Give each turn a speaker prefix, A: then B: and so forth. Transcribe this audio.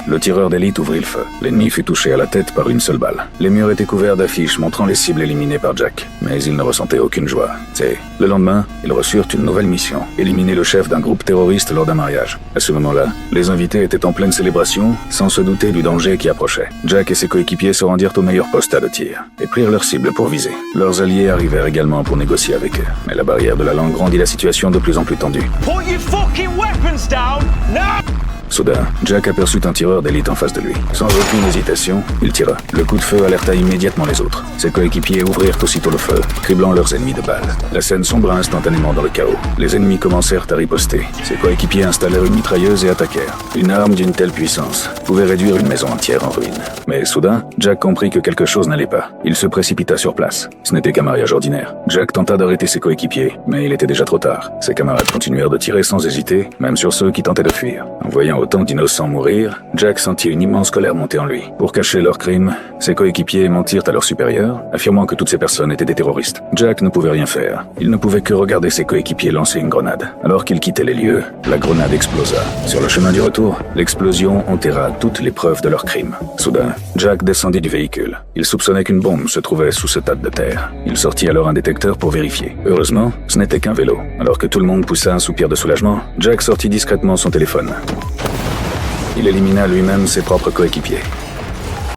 A: Le tireur d'élite ouvrit le feu. L'ennemi fut touché à la tête par une seule balle. Les murs étaient couverts d'affiches montrant les cibles éliminées par Jack. Mais il ne ressentait aucune joie. Le lendemain, ils reçurent une nouvelle mission. Éliminer le chef d'un groupe terroriste lors d'un mariage. À ce moment-là, les invités étaient en pleine célébration, sans se douter du danger qui approchait. Jack et ses coéquipiers se rendirent au meilleur poste de tir et prirent leur cible pour viser. Leurs alliés arrivèrent également pour négocier avec eux. Mais la barrière de la langue rendit la situation de plus en plus tendue.
B: Put your fucking weapons down now!
A: Soudain, Jack aperçut un tireur d'élite en face de lui. Sans aucune hésitation, il tira. Le coup de feu alerta immédiatement les autres. Ses coéquipiers ouvrirent aussitôt le feu, criblant leurs ennemis de balles. La scène sombra instantanément dans le chaos. Les ennemis commencèrent à riposter. Ses coéquipiers installèrent une mitrailleuse et attaquèrent. Une arme d'une telle puissance pouvait réduire une maison entière en ruine. Mais soudain, Jack comprit que quelque chose n'allait pas. Il se précipita sur place. Ce n'était qu'un mariage ordinaire. Jack tenta d'arrêter ses coéquipiers, mais il était déjà trop tard. Ses camarades continuèrent de tirer sans hésiter, même sur ceux qui tentaient de fuir. En voyant autant d'innocents mourir, Jack sentit une immense colère monter en lui. Pour cacher leurs crimes, ses coéquipiers mentirent à leurs supérieurs, affirmant que toutes ces personnes étaient des terroristes. Jack ne pouvait rien faire. Il ne pouvait que regarder ses coéquipiers lancer une grenade. Alors qu'il quittait les lieux, la grenade explosa. Sur le chemin du retour, l'explosion enterra toutes les preuves de leurs crimes. Soudain, Jack descendit du véhicule. Il soupçonnait qu'une bombe se trouvait sous ce tas de terre. Il sortit alors un détecteur pour vérifier. Heureusement, ce n'était qu'un vélo. Alors que tout le monde poussa un soupir de soulagement, Jack sortit discrètement son téléphone. Il élimina lui-même ses propres coéquipiers.